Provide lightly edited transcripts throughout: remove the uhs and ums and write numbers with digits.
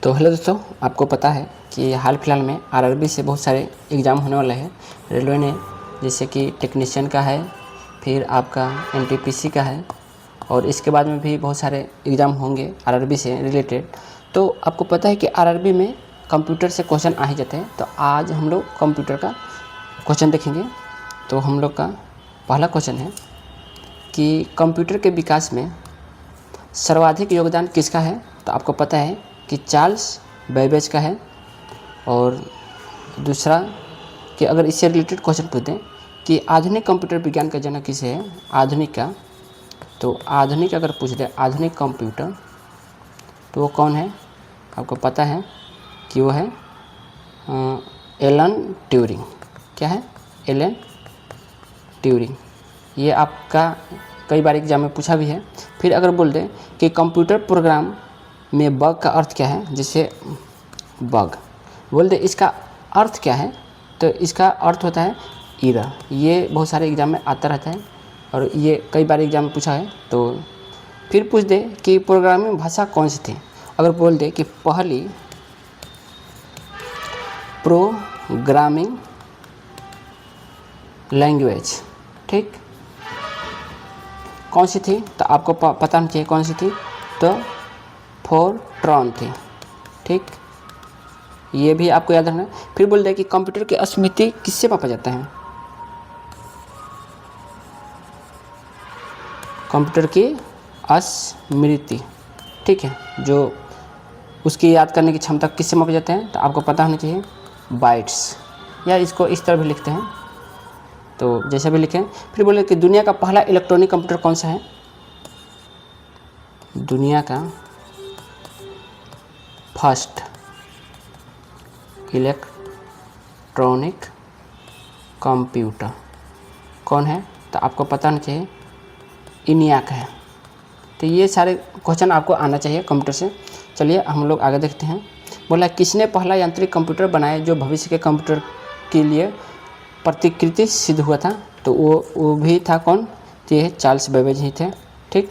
तो हेलो दोस्तों, आपको पता है कि हाल फिलहाल में आरआरबी से बहुत सारे एग्ज़ाम होने वाले हैं रेलवे ने, जैसे कि टेक्नीशियन का है, फिर आपका एनटीपीसी का है और इसके बाद में भी बहुत सारे एग्ज़ाम होंगे आरआरबी से रिलेटेड। तो आपको पता है कि आरआरबी में कंप्यूटर से क्वेश्चन आ ही जाते हैं। तो आज हम लोग कंप्यूटर का क्वेश्चन देखेंगे। तो हम लोग का पहला क्वेश्चन है कि कंप्यूटर के विकास में सर्वाधिक योगदान किसका है। तो आपको पता है कि चार्ल्स बेबेज का है। और दूसरा कि अगर इससे रिलेटेड क्वेश्चन पूछते कि आधुनिक कंप्यूटर विज्ञान का जनक किसे है, आधुनिक का, तो आधुनिक अगर पूछ दे आधुनिक कंप्यूटर तो वो कौन है। आपको पता है कि वो है एलन ट्यूरिंग। क्या है? Alan Turing. ये आपका कई बार एग्जाम में पूछा भी है। फिर अगर बोल दें कि कंप्यूटर प्रोग्राम में बग का अर्थ क्या है, जैसे बग बोल दे इसका अर्थ क्या है, तो इसका अर्थ होता है एरर। ये बहुत सारे एग्जाम में आता रहता है और ये कई बार एग्जाम में पूछा है। तो फिर पूछ दे कि प्रोग्रामिंग भाषा कौन सी थी। अगर बोल दे कि पहली प्रोग्रामिंग लैंग्वेज, ठीक, कौन सी थी, तो आपको पता नहीं चाहिए कौन सी थी, तो फोरट्रॉन थी, ठीक, ये भी आपको याद रखना है। फिर बोल दे कि कंप्यूटर की स्मृति किससे मापा जाता है। कंप्यूटर की स्मृति, ठीक है, जो उसकी याद करने की क्षमता किससे मापा जाते हैं, तो आपको पता होना चाहिए बाइट्स, या इसको इस तरह भी लिखते हैं, तो जैसा भी लिखें। फिर बोले कि दुनिया का पहला इलेक्ट्रॉनिक कंप्यूटर कौन सा है। दुनिया का फर्स्ट इलेक्ट्रॉनिक कंप्यूटर कौन है, तो आपको पता होना चाहिए इनियाक है। तो ये सारे क्वेश्चन आपको आना चाहिए कंप्यूटर से। चलिए हम लोग आगे देखते हैं। बोला किसने पहला यांत्रिक कंप्यूटर बनाया जो भविष्य के कंप्यूटर के लिए प्रतिकृति सिद्ध हुआ था, तो वो भी था कौन, तो ये चार्ल्स बेबेज ही थे, ठीक।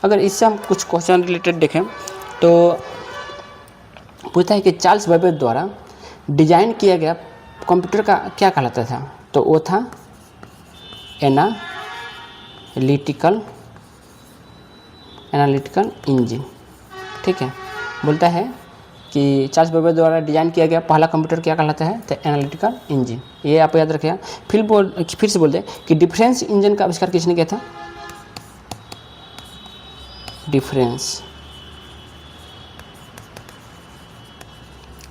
अगर इससे हम कुछ क्वेश्चन रिलेटेड देखें तो पूछता है कि चार्ल्स बेबेज द्वारा डिजाइन किया गया कंप्यूटर का क्या कहलाता था, तो वो था एनालिटिकल इंजन, ठीक है। बोलता है कि चार्ल्स बेबेज द्वारा डिजाइन किया गया पहला कंप्यूटर क्या कहलाता है, तो एनालिटिकल इंजन। ये आप याद रखिएगा। फिर से बोल दे कि डिफरेंस इंजन का आविष्कार किसने किया था। डिफरेंस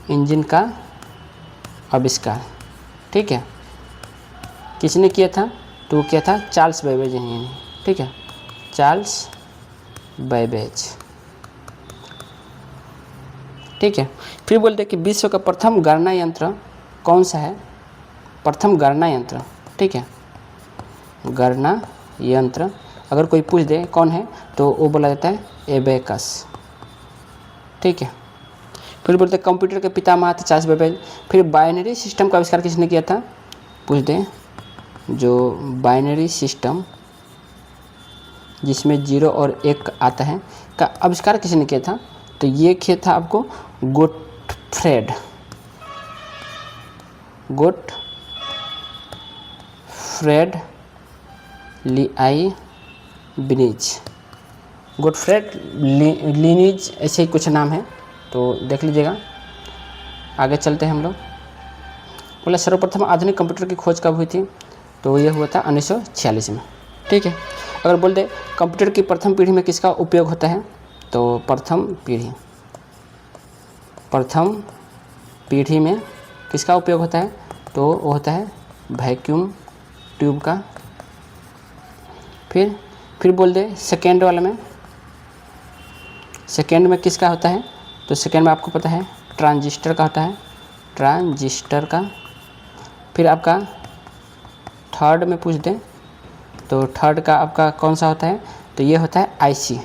इंजन का आविष्कार, ठीक है, किसने किया था, तो वो किया था चार्ल्स बेबेज ने, ठीक है, चार्ल्स बेबेज, ठीक है। फिर बोलते हैं कि विश्व का प्रथम गणना यंत्र कौन सा है। प्रथम गणना यंत्र, ठीक है, गणना यंत्र अगर कोई पूछ दे कौन है, तो वो बोला जाता है एबेकस, ठीक है। फिर बोलते हैं कंप्यूटर के पितामह थे चार्ल्स बेबेज। फिर बाइनरी सिस्टम का आविष्कार किसने किया था, पूछ दे जो बाइनरी सिस्टम जिसमें 0 और 1 आता है का आविष्कार किसने किया था, तो ये किया था आपको गोटफ्रेड लीआइबनिज। गोटफ्रेड लीनिज ऐसे ही कुछ नाम है, तो देख लीजिएगा। आगे चलते हैं हम लोग। बोला सर्वप्रथम आधुनिक कंप्यूटर की खोज कब हुई थी, तो ये हुआ था 1946 में, ठीक है। अगर बोल दे कंप्यूटर की प्रथम पीढ़ी में किसका उपयोग होता है, तो प्रथम पीढ़ी में किसका उपयोग होता है, तो वो होता है वैक्यूम ट्यूब का। फिर बोल दे सेकेंड वाले में, सेकेंड में किसका होता है, तो सेकेंड में आपको पता है ट्रांजिस्टर का होता है, ट्रांजिस्टर का। फिर आपका थर्ड में पूछ दे, तो थर्ड का आपका कौन सा होता है, तो ये होता है आईसी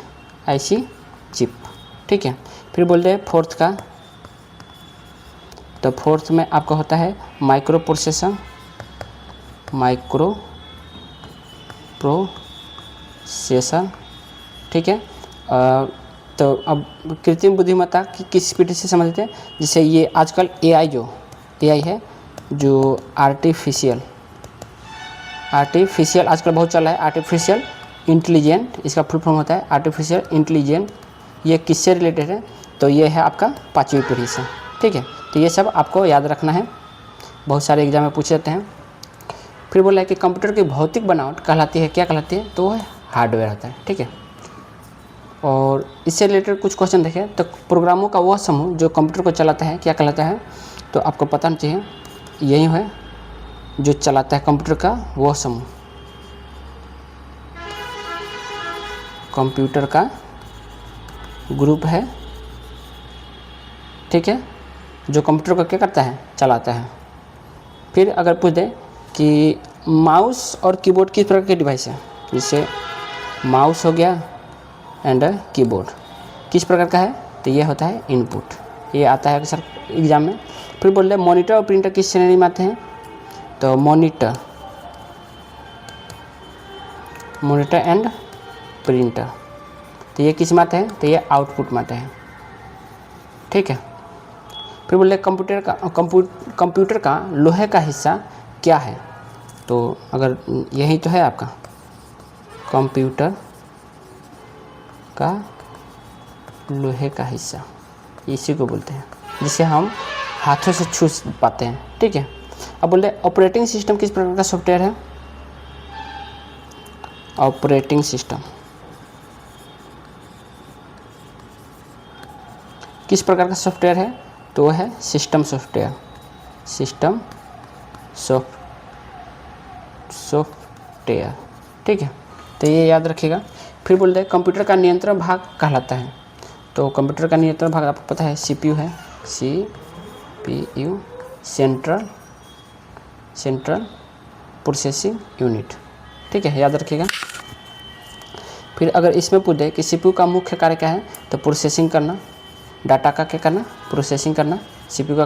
चिप, ठीक है। फिर बोल दे फोर्थ का, तो फोर्थ में आपका होता है माइक्रो प्रोसेसर, ठीक है। तो अब कृत्रिम बुद्धिमत्ता की किस पीढ़ी से संबंधित है? जैसे ये आजकल एआई है, जो आर्टिफिशियल आजकल बहुत चला है। आर्टिफिशियल इंटेलिजेंट, इसका फुल फॉर्म होता है आर्टिफिशियल इंटेलिजेंट। ये किससे रिलेटेड है? तो ये है आपका 5वीं पीढ़ी से, ठीक है। तो ये सब आपको याद रखना है, बहुत सारे एग्जाम में पूछ जाते हैं। फिर बोला है कि कंप्यूटर की भौतिक बनावट कहलाती है, क्या कहलाती है? तो वह हार्डवेयर होता है, ठीक है। और इससे रिलेटेड कुछ क्वेश्चन देखें तो प्रोग्रामों का वह समूह जो कंप्यूटर को चलाता है क्या कहलाता है? तो आपको पता नहीं चाहिए, यही है जो चलाता है कंप्यूटर का वह समूह, कंप्यूटर का ग्रुप है, ठीक है, जो कंप्यूटर को क्या करता है? चलाता है। फिर अगर पूछ दे कि माउस और कीबोर्ड किस प्रकार के डिवाइस है, जैसे माउस हो गया एंड कीबोर्ड किस प्रकार का है? तो ये होता है इनपुट, ये आता है अक्सर एग्जाम में। फिर बोल रहे मॉनिटर और प्रिंटर किस श्रेणी में आते हैं? तो मॉनिटर एंड प्रिंटर, तो ये किस में आते हैं? तो ये आउटपुट में आते हैं, ठीक है। फिर बोल रहे कंप्यूटर का लोहे का हिस्सा क्या है? तो अगर यही तो है आपका कंप्यूटर का लोहे का हिस्सा, इसी को बोलते हैं जिसे हम हाथों से छू पाते हैं, ठीक है। अब बोल रहे ऑपरेटिंग सिस्टम किस प्रकार का सॉफ्टवेयर है? ऑपरेटिंग सिस्टम किस प्रकार का सॉफ्टवेयर है? तो वह है सिस्टम सॉफ्टवेयर, ठीक है। तो ये याद रखिएगा। फिर बोल रहे कंप्यूटर का नियंत्रण भाग कहलाता है, तो कंप्यूटर का नियंत्रण भाग आपको पता है CPU है, CPU सेंट्रल प्रोसेसिंग यूनिट, ठीक है, याद रखिएगा। फिर अगर इसमें पूछ दे कि CPU का मुख्य कार्य क्या है? तो प्रोसेसिंग करना, डाटा का क्या करना? प्रोसेसिंग करना CPU का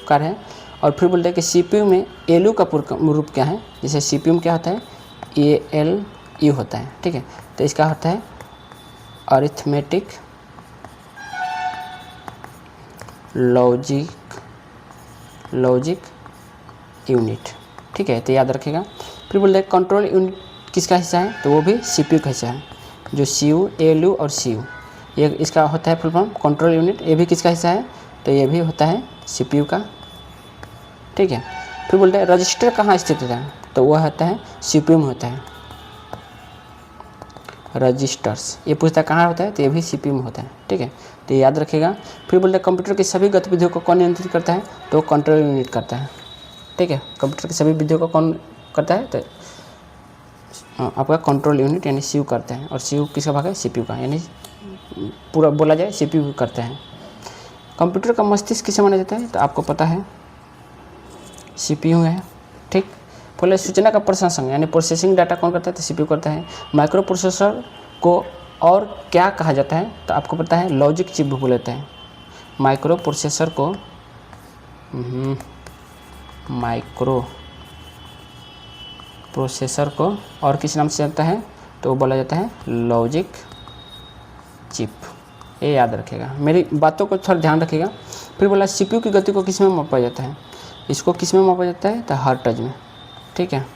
कार्य है। और फिर बोलते हैं कि CPU में ALU का पूर्ण रूप क्या है? जैसे CPU में क्या होता है? ALU होता है, ठीक है। तो इसका होता है अरिथमेटिक लॉजिक यूनिट, ठीक है, तो याद रखेगा। फिर बोलते हैं कंट्रोल यूनिट किसका हिस्सा है? तो वो भी CPU का हिस्सा है, जो CU ALU और CU, ये इसका होता है फुल फॉर्म कंट्रोल यूनिट। ये भी किसका हिस्सा है? तो ये भी होता है CPU का, ठीक है। फिर बोलते हैं रजिस्टर कहाँ स्थित होता है? तो वह होता है CPU में होता है, रजिस्टर्स। ये पूछता है कहाँ होता है? तो ये भी CPU में होता है, ठीक है, तो याद रखिएगा। फिर बोलते हैं कंप्यूटर की सभी गतिविधियों को कौन नियंत्रित करता है? तो कंट्रोल यूनिट करता है, ठीक है। कंप्यूटर की सभी विधियों को कौन करता है? तो आपका कंट्रोल यूनिट यानी CU करता है। और CU किसका भाग है? CPU का, यानी पूरा बोला जाए CPU करते हैं। कंप्यूटर का मस्तिष्क किसे माना जाता है? तो आपको पता है CPU है, ठीक। बोले सूचना का प्रसंस्करण यानी प्रोसेसिंग डाटा कौन करता है? तो CPU करता है। माइक्रो प्रोसेसर को और क्या कहा जाता है? तो आपको पता है लॉजिक चिप भी बोलते हैं। माइक्रो प्रोसेसर को और किस नाम से जाता है? तो बोला जाता है लॉजिक चिप, ये याद रखेगा। मेरी बातों को थोड़ा ध्यान रखिएगा। फिर बोला CPU की गति को किस में मापा जाता है? इसको किस में मापा जाता है? तो हर्ट्ज में, ठीक है।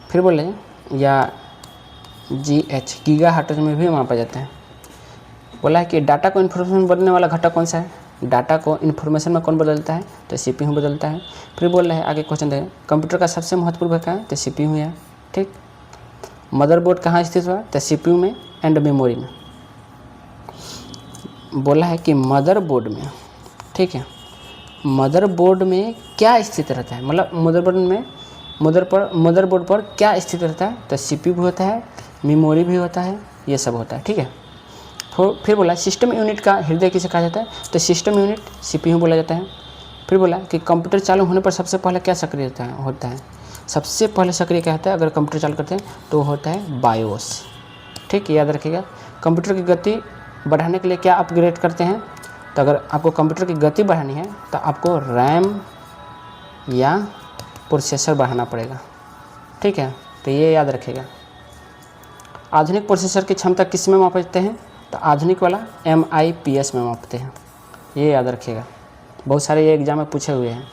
फिर बोले या गीगा हर्ट्ज में भी मापा जाता है। बोला है कि डाटा को इन्फॉर्मेशन बदलने वाला घटक कौन सा है? डाटा को इन्फॉर्मेशन में कौन बदलता है? तो CPU बदलता है। फिर बोल रहे हैं आगे क्वेश्चन देखें, कंप्यूटर का सबसे महत्वपूर्ण भाग क्या है? तो CPU है, ठीक। मदरबोर्ड कहाँ स्थित हुआ? तो CPU में एंड मेमोरी में। बोला है कि मदरबोर्ड में, ठीक है, मदरबोर्ड में क्या स्थित रहता है? मतलब मदरबोर्ड पर क्या स्थित रहता है? तो CPU भी होता है, मेमोरी भी होता है, ये सब होता है, ठीक है। फिर बोला सिस्टम यूनिट का हृदय किसे कहा जाता है? तो सिस्टम यूनिट CPU बोला जाता है। फिर बोला कि कंप्यूटर चालू होने पर सबसे पहले क्या सक्रिय होता है? सबसे पहले सक्रिय क्या होता है अगर कंप्यूटर चालू करते हैं? तो होता है बायोस, ठीक, याद रखिएगा। कंप्यूटर की गति बढ़ाने के लिए क्या अपग्रेड करते हैं? तो अगर आपको कंप्यूटर की गति बढ़ानी है तो आपको रैम या प्रोसेसर बढ़ाना पड़ेगा, ठीक है, तो ये याद रखिएगा। आधुनिक प्रोसेसर की क्षमता किस में मापते हैं? तो आधुनिक वाला MIPS में मापते हैं, ये याद रखिएगा, बहुत सारे ये एग्जाम में पूछे हुए हैं।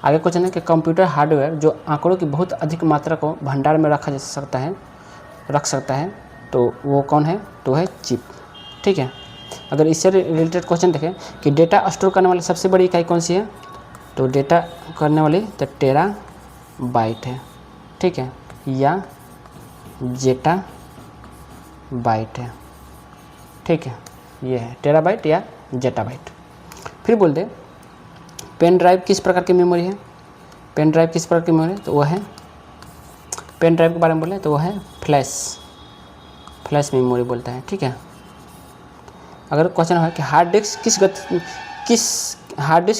आगे क्वेश्चन है कि कंप्यूटर हार्डवेयर जो आंकड़ों की बहुत अधिक मात्रा को भंडार में रख सकता है तो वो कौन है? तो है चिप। ठीक है, अगर इससे रिलेटेड क्वेश्चन देखें कि डेटा स्टोर करने वाली सबसे बड़ी इकाई कौन सी है? तो डेटा करने वाली तो टेराबाइट है। ठीक है, या जेटा बाइट है। ठीक है, ये है टेराबाइट या जेटाबाइट। फिर बोल दे पेन ड्राइव किस प्रकार की मेमोरी है? पेन ड्राइव किस प्रकार की मेमोरी है? तो वह है, पेन ड्राइव के बारे में बोले तो वह है फ्लैश मेमोरी बोलता है। ठीक है, अगर क्वेश्चन है कि हार्ड डिस्क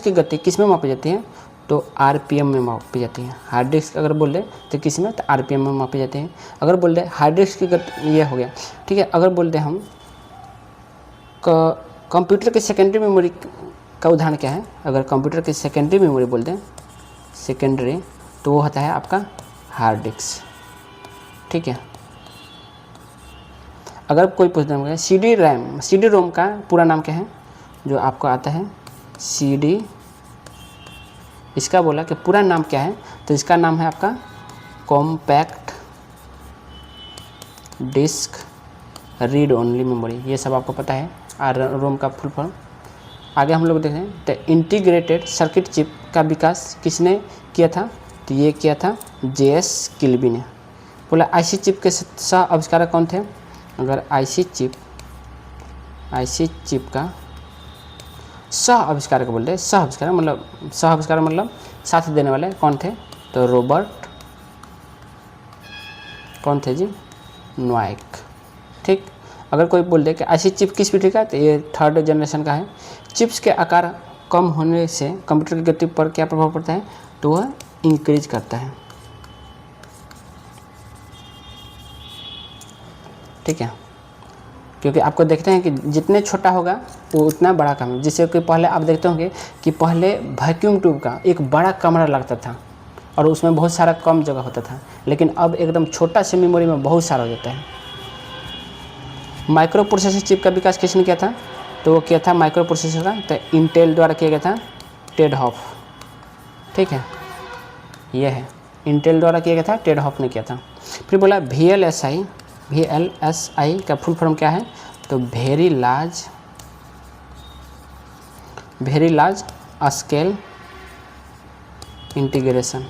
की गति किस में मापी जाती है? तो RPM में मापी जाती है। हार्ड डिस्क अगर बोल दे तो किस में? तो RPM में मापी जाती है। अगर बोल दे हार्ड डिस्क की गति, ये हो गया। ठीक है, अगर बोल दे हम कंप्यूटर की सेकेंडरी मेमोरी का उदाहरण क्या है? अगर कंप्यूटर की सेकेंडरी मेमोरी बोल दें सेकेंडरी, तो वो होता है आपका हार्ड डिस्क। ठीक है, अगर कोई पूछ देंगे CD रोम का पूरा नाम क्या है? जो आपको आता है CD, इसका बोला कि पूरा नाम क्या है? तो इसका नाम है आपका compact disc read only memory. ये सब आपको पता है रोम का फुल फॉर्म। आगे हम लोग देखें तो इंटीग्रेटेड सर्किट चिप का विकास किसने किया था? तो ये किया था JS किल्बी ने। बोला IC चिप के सह आविष्कारक कौन थे? अगर IC चिप का सह आविष्कारक बोल रहे, सह आविष्कारक मतलब साथ देने वाले कौन थे? तो रॉबर्ट कौन थे जी? नोएक। ठीक, अगर कोई बोल दे कि IC चिप किस पीढ़ी का? तो ये 3rd जनरेशन का है। चिप्स के आकार कम होने से कंप्यूटर की गति पर क्या प्रभाव पड़ता है? तो वह इंक्रीज करता है। ठीक है, क्योंकि आपको देखते हैं कि जितने छोटा होगा वो उतना बड़ा काम है। जिससे कि पहले आप देखते होंगे कि पहले वैक्यूम ट्यूब का एक बड़ा कमरा लगता था और उसमें बहुत सारा कम जगह होता था, लेकिन अब एकदम छोटा से मेमोरी में बहुत सारा हो जाता है। माइक्रो प्रोसेसर चिप का विकास किसने किया था? तो वो किया था माइक्रो प्रोसेसर का तो इंटेल द्वारा किया गया था, टेड हॉफ। ठीक है, ये है इंटेल द्वारा किया गया था, टेड हॉफ ने किया था। फिर बोला VLSI का फुल फॉर्म क्या है? तो वेरी लार्ज स्केल इंटीग्रेशन,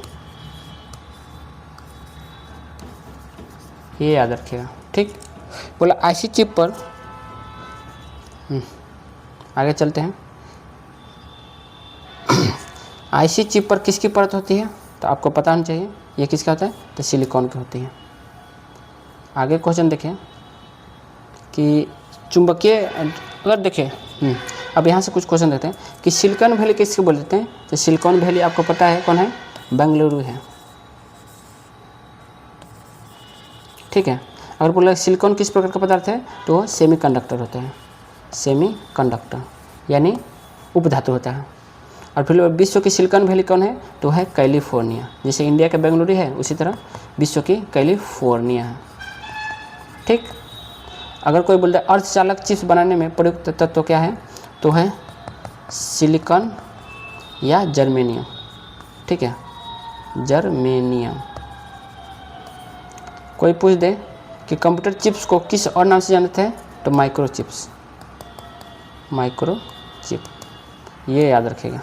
ये याद रखिएगा। ठीक, बोला IC चिप पर, आगे चलते हैं। IC चिप पर किसकी परत होती है? तो आपको पता होना चाहिए ये किसका होता है? तो सिलिकॉन की होती है। आगे क्वेश्चन देखें कि चुंबकीय, अगर देखें अब यहाँ से कुछ क्वेश्चन देते हैं कि सिलिकॉन वैली किसको बोल देते हैं? तो सिलिकॉन वैली आपको पता है कौन है? बेंगलुरु है। ठीक है, अगर बोला सिलिकॉन किस प्रकार का पदार्थ है? तो वह सेमीकंडक्टर होता है, सेमीकंडक्टर यानी उपधातु होता है। और फिर विश्व की सिलिकॉन वैली कौन है? तो है कैलिफोर्निया। जैसे इंडिया का बेंगलुरु है उसी तरह विश्व की कैलिफोर्निया है। ठीक, अगर कोई बोलता है अर्धचालक चिप्स बनाने में प्रयुक्त तत्व क्या है? तो है सिलिकॉन या जर्मेनियम। ठीक है, जर्मेनियम। कोई पूछ दे कि कंप्यूटर चिप्स को किस और नाम से जानते हैं? तो माइक्रोचिप, ये याद रखिएगा।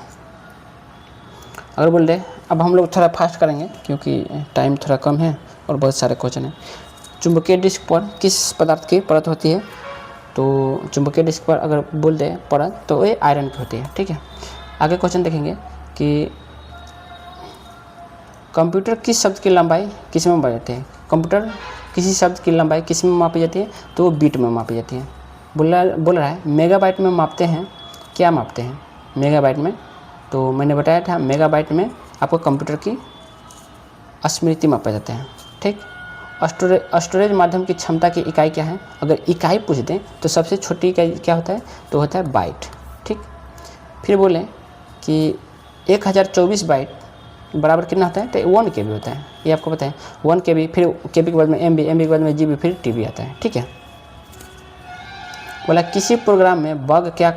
अगर बोल दे, अब हम लोग थोड़ा फास्ट करेंगे क्योंकि टाइम थोड़ा कम है और बहुत सारे क्वेश्चन हैं। चुंबकीय डिस्क पर किस पदार्थ की परत होती है? तो चुंबकीय डिस्क पर अगर बोल दे परत तो ये आयरन की होती है। ठीक है, आगे क्वेश्चन देखेंगे कि कंप्यूटर किस शब्द की लंबाई किस में मापी जाती है? कंप्यूटर किसी शब्द की लंबाई किस में मापी जाती है? तो वो बीट में मापी जाती है। बोल रहा है मेगाबाइट में मापते हैं। क्या मापते हैं मेगाबाइट में? तो मैंने बताया था मेगाबाइट में आपको कंप्यूटर की स्मृति मापा जाता है। ठीक, स्टोरेज माध्यम की क्षमता की इकाई क्या है? अगर इकाई पूछ दें तो सबसे छोटी इकाई क्या होता है? तो होता है बाइट। ठीक, फिर बोलें कि 1024 बाइट बराबर कितना होता है, तो 1 KB होता है, ये आपको पता है। 1 KB, फिर KB के बाद में MB, MB के बाद में GB, फिर TB आता है, ठीक है। बोला किसी प्रोग्राम में बग क्या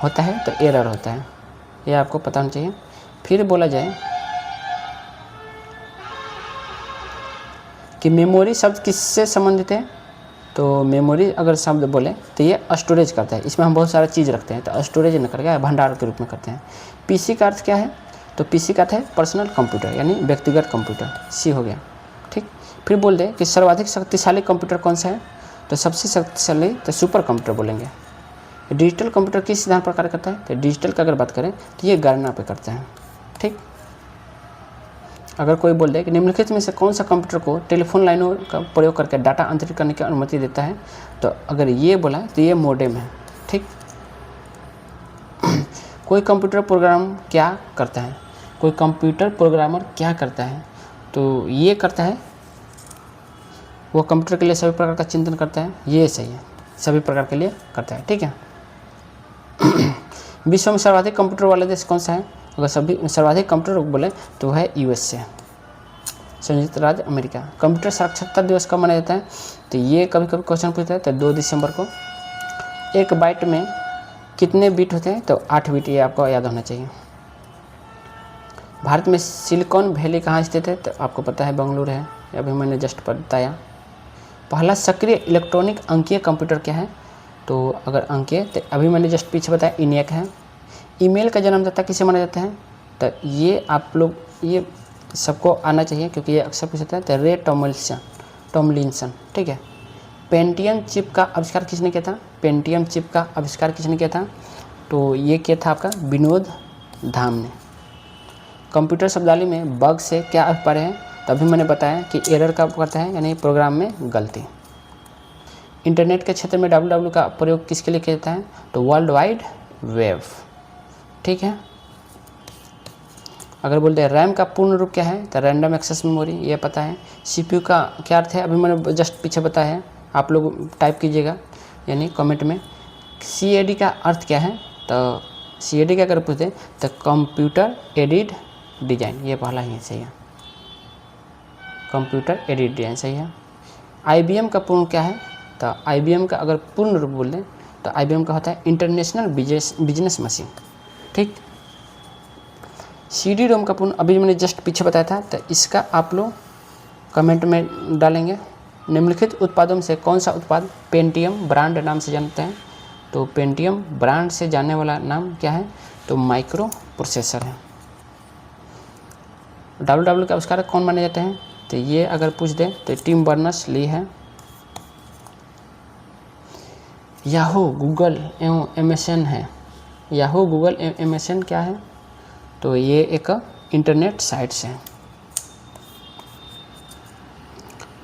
होता है, तो एरर होता है, ये आपको पता होना चाहिए। फिर बोला जाए कि मेमोरी शब्द किससे संबंधित है, तो मेमोरी अगर शब्द बोले तो ये स्टोरेज करता है, इसमें हम बहुत सारा चीज़ रखते हैं, तो स्टोरेज न करके भंडार के रूप में करते हैं। पीसी का अर्थ क्या है, तो पीसी का अर्थ है पर्सनल कंप्यूटर, यानी व्यक्तिगत कंप्यूटर, सी हो गया, ठीक। फिर बोल दे कि सर्वाधिक शक्तिशाली कंप्यूटर कौन सा है, तो सबसे शक्तिशाली तो सुपर कंप्यूटर बोलेंगे। डिजिटल कंप्यूटर किस सिद्धांत पर कार्य करता है, तो डिजिटल का अगर बात करें तो ये गणना पे करते हैं, ठीक। अगर कोई बोल दे कि निम्नलिखित में से कौन सा कंप्यूटर को टेलीफोन लाइनों का प्रयोग करके डाटा अंतरित करने की अनुमति देता है, तो अगर ये बोला तो ये मॉडेम है, ठीक। कोई कंप्यूटर प्रोग्राम क्या करता है, कोई कंप्यूटर प्रोग्रामर क्या करता है, तो ये करता है वो कंप्यूटर के लिए सभी प्रकार का चिंतन करता है, ये सही है, सभी प्रकार के लिए करता है, ठीक है। विश्व में सर्वाधिक कंप्यूटर वाला देश कौन सा है, अगर सभी सर्वाधिक कंप्यूटर बोले तो वह है USA, संयुक्त राज्य अमेरिका। कंप्यूटर साक्षरता दिवस कब मनाया जाता है, तो ये कभी कभी क्वेश्चन पूछता है, तो 2 दिसंबर को। एक बाइट में कितने बिट होते हैं, तो 8 बिट, ये आपको याद होना चाहिए। भारत में सिलिकॉन वैली कहाँ स्थित है, तो आपको पता है बेंगलुरु है, अभी मैंने जस्ट बताया। पहला सक्रिय इलेक्ट्रॉनिक अंकीय कंप्यूटर क्या है, तो अगर अंकीय तो अभी मैंने जस्ट पीछे बताया ENIAC है। ईमेल का जन्मदाता किसे माना जाता है, तो ये आप लोग ये सबको आना चाहिए क्योंकि ये अक्सर पूछता है, तो रे टॉमलिंसन, ठीक है। पेंटियम चिप का आविष्कार किसने किया था, पेंटियम चिप का आविष्कार किसने किया था, तो ये किया था आपका विनोद धाम ने। कंप्यूटर शब्दावली में बग से क्या अभिप्राय है, तभी मैंने बताया कि एरर का करता है, यानी प्रोग्राम में गलती। इंटरनेट के क्षेत्र में www का प्रयोग किसके लिए किया जाता है, तो वर्ल्ड वाइड वेब, ठीक है। अगर बोलते हैं रैम का पूर्ण रूप क्या है, तो रैंडम एक्सेस मेमोरी, ये पता है। CPU का क्या अर्थ है, अभी मैंने जस्ट पीछे बताया है, आप लोग टाइप कीजिएगा यानी कमेंट में। CAD का अर्थ क्या है, तो CAD का अगर पूछते तो कंप्यूटर एडेड डिजाइन, ये पहला ही सही है, कंप्यूटर एडेड डिजाइन सही है। IBM का पूर्ण क्या है, तो IBM का अगर पूर्ण रूप बोल दें तो IBM का होता है इंटरनेशनल बिजनेस मशीन, ठीक। CD-ROM का पूर्ण अभी मैंने जस्ट पीछे बताया था, तो इसका आप लोग कमेंट में डालेंगे। निम्नलिखित उत्पादों से कौन सा उत्पाद पेंटियम ब्रांड नाम से जानते हैं, तो पेंटियम ब्रांड से जानने वाला नाम क्या है, तो माइक्रो प्रोसेसर है। www का आविष्कार कौन माने जाते हैं, तो ये अगर पूछ दे तो टिम बर्नर्स-ली है। याहू गूगल एवं MSN है, याहू गूगल एवं MSN क्या है, तो ये एक इंटरनेट साइट्स है।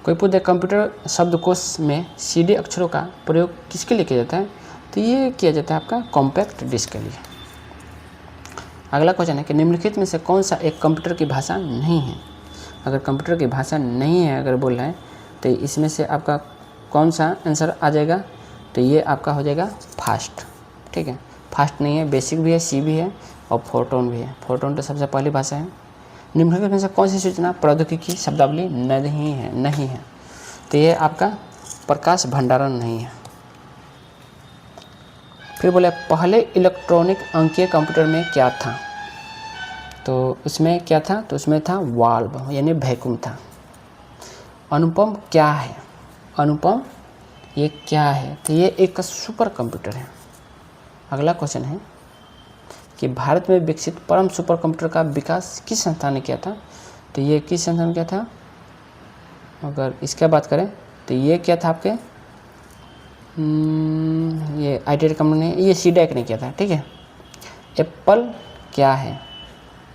कोई पूछे कंप्यूटर शब्दकोश में CD अक्षरों का प्रयोग किसके लिए किया जाता है, तो ये किया जाता है आपका कॉम्पैक्ट डिस्क के लिए। अगला क्वेश्चन है कि निम्नलिखित में से कौन सा एक कंप्यूटर की भाषा नहीं है। अगर कंप्यूटर की भाषा नहीं है अगर बोल रहे हैं तो इसमें से आपका कौन सा आंसर आ जाएगा, तो ये आपका हो जाएगा फास्ट, ठीक है। फास्ट नहीं है, बेसिक भी है, C भी है और फोटोन भी है। फोटोन तो सबसे पहली भाषा है। निम्नलिखित में से कौन सी सूचना प्रौद्योगिकी शब्दावली नहीं है, तो ये आपका प्रकाश भंडारण नहीं है। फिर बोले पहले इलेक्ट्रॉनिक अंकीय कंप्यूटर में क्या था, तो उसमें क्या था, तो उसमें था वाल्व यानी वैक्यूम था। अनुपम क्या है, अनुपम ये क्या है, तो ये एक सुपर कंप्यूटर है। अगला क्वेश्चन है कि भारत में विकसित परम सुपर कंप्यूटर का विकास किस संस्थान ने किया था, तो ये किस संस्थान ने किया था। अगर इसका बात करें तो ये क्या था आपके ये ITI कंपनी ने, ये CDAC ने किया था, ठीक है। एप्पल क्या है,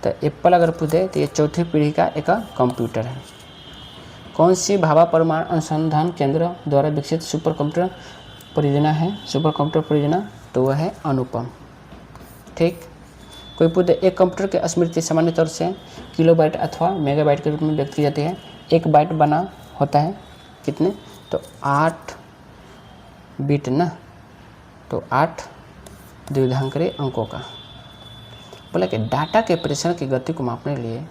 तो एप्पल अगर पूछे तो ये चौथी पीढ़ी का एक कंप्यूटर है। कौन सी भाभा परमाणु अनुसंधान केंद्र द्वारा विकसित सुपर कंप्यूटर परियोजना है, सुपर कंप्यूटर परियोजना, तो वह है अनुपम, ठीक। कोई पूछे एक कंप्यूटर की स्मृति सामान्य तौर से किलोबाइट अथवा मेगाबाइट के रूप में व्यक्त की जाती है। एक बाइट बना होता है कितने, तो 8 बिट ना, तो 8 द्विघांकरी अंकों का। बोला कि डाटा के प्रेषण की गति को मापने के लिए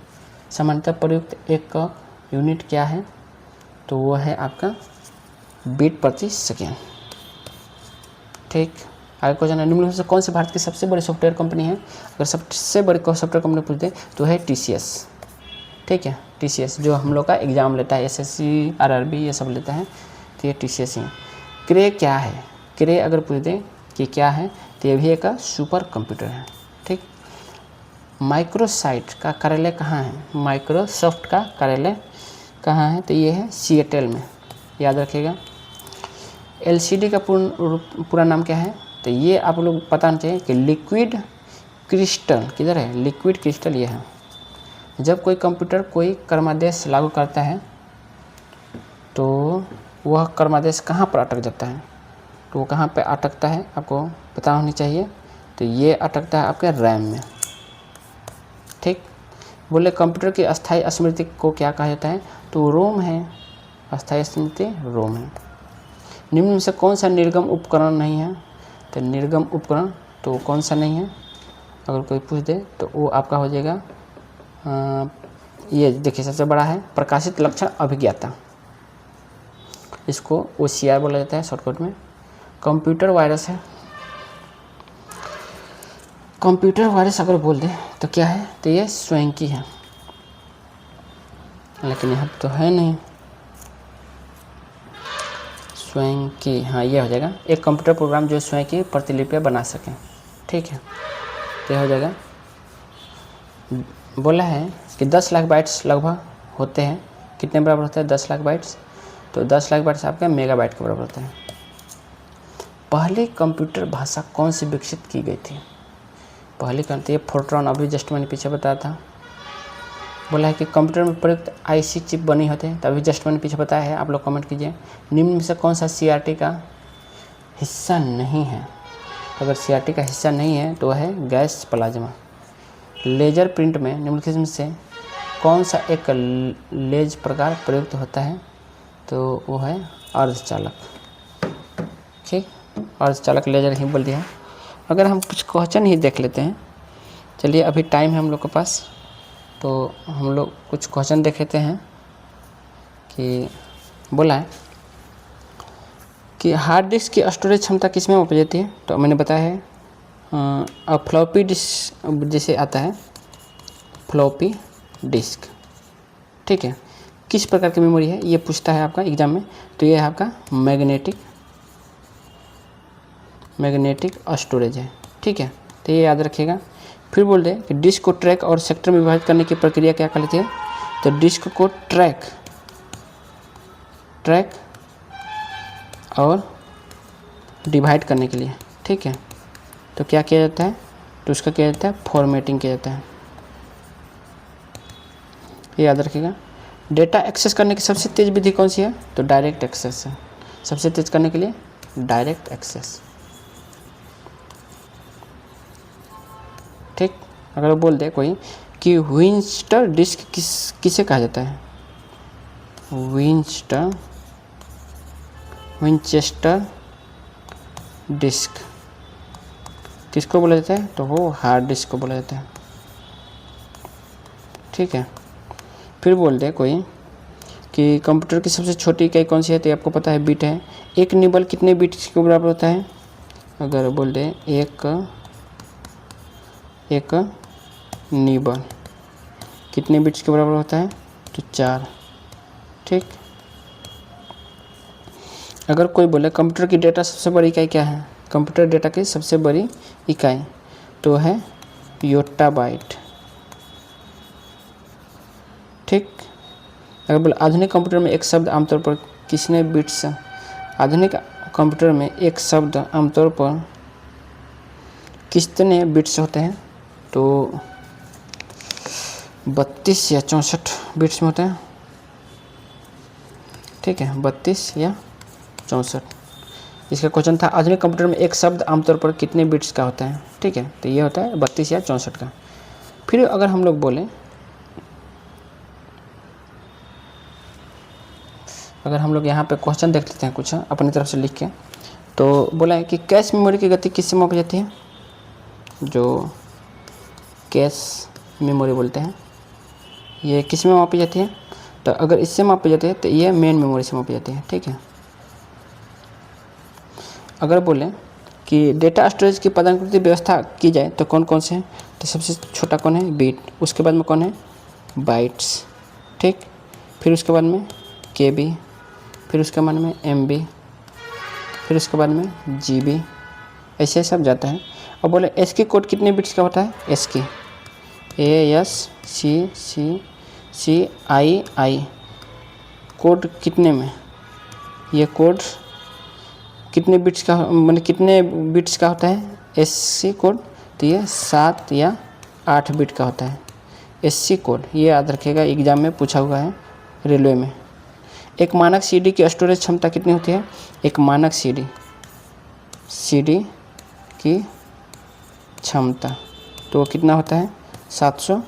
सामान्यतः प्रयुक्त एक यूनिट क्या है, तो वो है आपका बीट प्रति सेकेंड। ठीक, आगे क्वेश्चन है, निम्नलिखित में से कौन से भारत की सबसे बड़ी सॉफ्टवेयर कंपनी है? अगर सबसे बड़ी सॉफ्टवेयर कंपनी पूछते हैं तो है TCS। ठीक है, TCS जो हम लोग का एग्ज़ाम लेता है, SSC RRB ये सब लेता है, तो ये TCS ही। क्रे क्या है? क्रे अगर पूछ दें कि क्या है, तो ये भी एक सुपर कंप्यूटर है। ठीक, माइक्रोसाइट का कार्यालय कहाँ है? माइक्रोसॉफ्ट का कार्यालय कहाँ है? तो ये है सिएटल में, याद रखिएगा। LCD का पूरा नाम क्या है? तो ये आप लोग पता होना चाहिए कि लिक्विड क्रिस्टल। किधर है लिक्विड क्रिस्टल? ये है। जब कोई कंप्यूटर कोई क्रमादेश लागू करता है तो वह क्रमादेश कहाँ पर अटक जाता है? तो वो कहाँ पे अटकता है आपको पता होनी चाहिए। तो ये अटकता है आपके रैम में। ठीक, बोले कंप्यूटर की अस्थायी स्मृति को क्या कहा जाता है? तो रोम है, अस्थायी स्मृति रोम है। निम्न में से कौन सा निर्गम उपकरण नहीं है? तो निर्गम उपकरण तो कौन सा नहीं है अगर कोई पूछ दे तो वो आपका हो जाएगा ये देखिए सबसे बड़ा है प्रकाशित लक्षण अभिज्ञाता, इसको OCR बोला जाता है शॉर्टकट में। कंप्यूटर वायरस है, कंप्यूटर वायरस अगर बोल दे तो क्या है? तो ये स्वयं की है, लेकिन यहाँ तो है नहीं स्वयं की। हाँ, ये हो जाएगा एक कंप्यूटर प्रोग्राम जो स्वयं की प्रतिलिपियाँ बना सके। ठीक है, तो हो जाएगा। बोला है कि 10 लाख बाइट्स लगभग होते हैं, कितने बराबर होते हैं? 10 लाख बाइट्स। तो 10 लाख बाइट्स आपके मेगाबाइट के बराबर होते हैं। पहली कंप्यूटर भाषा कौन सी विकसित की गई थी? पहली कंप्यूटर, ये फोर्ट्रॉन, अभी जस्ट मैंने पीछे बताया था। बोला है कि कंप्यूटर में प्रयुक्त IC चिप बनी होते हैं, तभी जस्ट मैंने पीछे बताया है, आप लोग कमेंट कीजिए। निम्न में से कौन सा CRT का हिस्सा नहीं है? अगर CRT का हिस्सा नहीं है तो है गैस प्लाज्मा। लेजर प्रिंट में निम्नलिखित में से कौन सा एक लेज प्रकार प्रयुक्त होता है? तो वो है अर्धचालक। ठीक, अर्धचालक लेजर ही बोल दिया है। अगर हम कुछ क्वेश्चन ही देख लेते हैं, चलिए अभी टाइम है हम लोग के पास, तो हम लोग कुछ क्वेश्चन देख लेते हैं। कि बोला है कि हार्ड डिस्क की स्टोरेज क्षमता किस में मापी जाती है? तो मैंने बताया है फ्लॉपी डिस्क जैसे आता है, फ्लॉपी डिस्क। ठीक है, किस प्रकार की मेमोरी है ये पूछता है आपका एग्जाम में, तो ये है आपका मैग्नेटिक स्टोरेज है। ठीक है, तो ये याद रखिएगा। फिर बोल दे कि डिस्क को ट्रैक और सेक्टर में विभाजित करने की प्रक्रिया क्या कहलाती है? तो डिस्क को ट्रैक और डिवाइड करने के लिए, ठीक है, तो क्या किया जाता है? तो उसका किया जाता है फॉर्मेटिंग किया जाता है, ये याद रखिएगा। डेटा एक्सेस करने की सबसे तेज़ विधि कौन सी है? तो डायरेक्ट एक्सेस है, सबसे तेज़ करने के लिए डायरेक्ट एक्सेस। ठीक, अगर बोल दे कोई कि विंचेस्टर डिस्क किसे कहा जाता है? विंचेस्टर डिस्क किसको बोला जाता है? तो वो हार्ड डिस्क को बोला जाता है। ठीक है, फिर बोल दे कोई कि कंप्यूटर की सबसे छोटी इकाई कौन सी है? तो आपको पता है बिट है। एक निबल कितने बिट्स के बराबर होता है? अगर बोल दे एक निबल कितने बिट्स के बराबर होता है? तो 4। ठीक, अगर कोई बोले कंप्यूटर की डेटा सबसे बड़ी इकाई क्या है? कंप्यूटर डेटा की सबसे बड़ी इकाई तो है योटाबाइट। ठीक, अगर बोले आधुनिक कंप्यूटर में एक शब्द आमतौर पर किसने बिट्स, आधुनिक कंप्यूटर में एक शब्द आमतौर पर कितने बिट्स होते हैं? तो 32 या 64 बिट्स में होते हैं। ठीक है, 32 या 64। इसका क्वेश्चन था आधुनिक कंप्यूटर में एक शब्द आमतौर पर कितने बिट्स का होता है? ठीक है, तो ये होता है 32 या 64 का। फिर अगर हम लोग बोलें, अगर हम लोग यहाँ पे क्वेश्चन देख लेते हैं कुछ अपनी तरफ से लिख के, तो बोला है कि कैश मेमोरी की गति किससे मापी जाती है? जो कैश मेमोरी बोलते हैं ये किस में मापी जाती है, तो अगर इससे मापी जाती है तो ये मेन मेमोरी से मापी जाती है, ठीक है। अगर बोलें कि डेटा स्टोरेज की पदानुक्रमित व्यवस्था की जाए तो कौन कौन से हैं, तो सबसे छोटा कौन है, बिट, उसके बाद में कौन है, बाइट्स, ठीक, फिर उसके बाद में केबी, फिर उसके बाद में एमबी, फिर उसके बाद में जीबी, ऐसे सब जाता है। अब बोले एस की कोड कितने बिट्स का होता है, एस की ASCII कोड कितने में, ये कोड कितने बिट्स का, मतलब कितने बिट्स का होता है एससी कोड, तो ये 7 या 8 बिट का होता है एससी कोड, ये याद रखिएगा, एग्जाम में पूछा हुआ है रेलवे में। एक मानक सीडी की स्टोरेज क्षमता कितनी होती है, एक मानक सीडी की क्षमता तो वो कितना होता है 700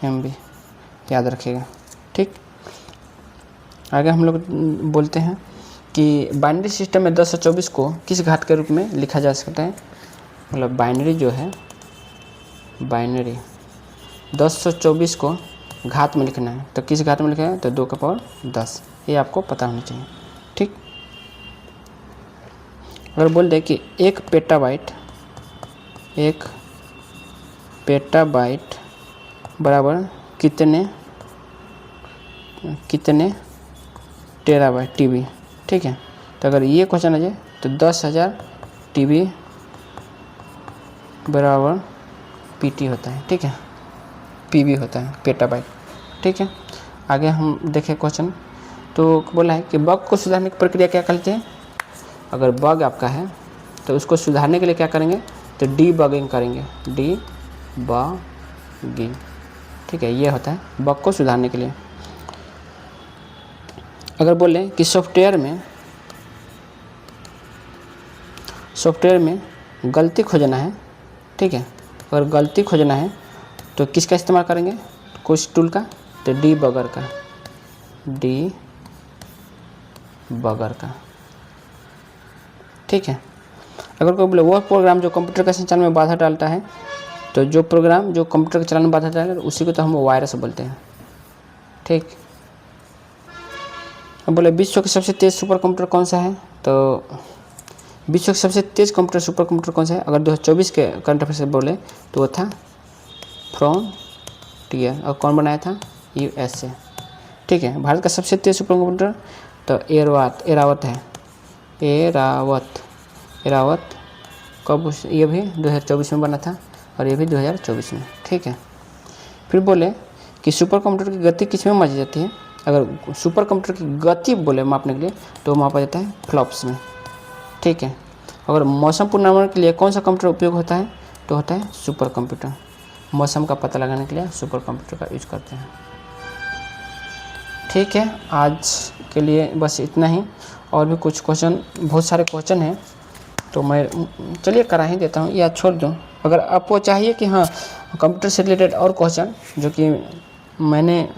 MB, याद रखिएगा, ठीक। आगे हम लोग बोलते हैं कि बाइनरी सिस्टम में 10 और 24 को किस घात के रूप में लिखा जा सकता है, मतलब बाइनरी जो है, बाइनरी 10 और 24 को घात में लिखना है तो किस घात में लिखा है, तो 2 का पावर 10, ये आपको पता होना चाहिए, ठीक। अगर बोल दे कि एक पेटाबाइट बराबर कितने टेराबाइट टीबी, ठीक है। तो अगर ये क्वेश्चन आ जाए तो 10,000 टीबी बराबर पीटी होता है, ठीक है, पीबी होता है पेटाबाइट, ठीक है। आगे हम देखें क्वेश्चन, तो बोला है कि बग को सुधारने की प्रक्रिया क्या कहते हैं। अगर बग आपका है तो उसको सुधारने के लिए क्या करेंगे, तो डीबगिंग करेंगे, डीबगिंग, ठीक है, ये होता है बग को सुधारने के लिए। अगर बोलें कि सॉफ्टवेयर में गलती खोजना है, ठीक है, अगर गलती खोजना है तो किसका इस्तेमाल करेंगे, कुछ टूल का, तो डीबगर का, ठीक है। अगर कोई बोले वह प्रोग्राम जो कंप्यूटर के संचालन में बाधा डालता है, तो जो प्रोग्राम जो कंप्यूटर के चलाने में बाधा डालेगा उसी को तो हम वायरस बोलते हैं, ठीक। अब बोले विश्व का सबसे तेज़ सुपर कंप्यूटर कौन सा है, तो विश्व का सबसे तेज़ कंप्यूटर सुपर कंप्यूटर कौन सा है, अगर 2024 के करंट अफेयर से बोले तो वो था फ्रॉन्टियर, और कौन बनाया था, USA, ठीक है। भारत का सबसे तेज़ सुपर कंप्यूटर तो एरावत है, एरावत कब, ये भी 2024 में बना था और ये भी 2024 में, ठीक है। फिर बोले कि सुपर कंप्यूटर की गति किस में मापी जाती है, अगर सुपर कंप्यूटर की गति बोले मापने के लिए तो मापा जाता है फ्लॉप्स में, ठीक है। अगर मौसम पूर्वानुमान के लिए कौन सा कंप्यूटर उपयोग होता है, तो होता है सुपर कंप्यूटर, मौसम का पता लगाने के लिए सुपर कंप्यूटर का यूज करते हैं, ठीक है। आज के लिए बस इतना ही, और भी कुछ क्वेश्चन, बहुत सारे क्वेश्चन हैं तो मैं चलिए करा ही देता हूँ या छोड़ दूँ। अगर आपको चाहिए कि हाँ कंप्यूटर से रिलेटेड और क्वेश्चन, जो कि मैंने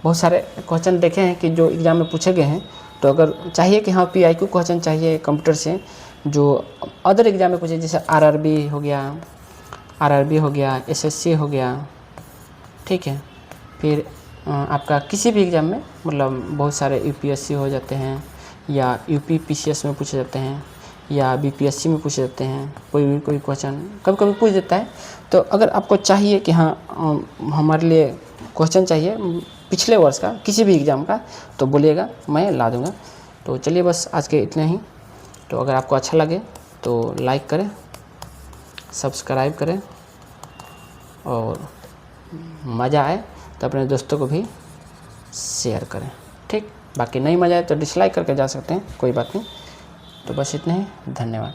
बहुत सारे क्वेश्चन देखे हैं कि जो एग्ज़ाम में पूछे गए हैं, तो अगर चाहिए कि हाँ PIQ क्वेश्चन चाहिए कंप्यूटर से जो अदर एग्ज़ाम में पूछे, जैसे RRB हो गया, SSC हो गया, ठीक है, फिर आपका किसी भी एग्ज़ाम में, मतलब बहुत सारे UPSC हो जाते हैं या UPPCS में पूछे जाते हैं या BPSC में पूछे जाते हैं, कोई क्वेश्चन कभी कभी पूछ देता है। तो अगर आपको चाहिए कि हाँ हमारे लिए क्वेश्चन चाहिए पिछले वर्ष का किसी भी एग्ज़ाम का, तो बोलिएगा, मैं ला दूँगा। तो चलिए बस आज के इतने ही। तो अगर आपको अच्छा लगे तो लाइक करें, सब्सक्राइब करें, और मज़ा आए तो अपने दोस्तों को भी शेयर करें, ठीक। बाकी नहीं मज़ा आए तो डिसलाइक करके जा सकते हैं, कोई बात नहीं। तो बस इतने ही, धन्यवाद।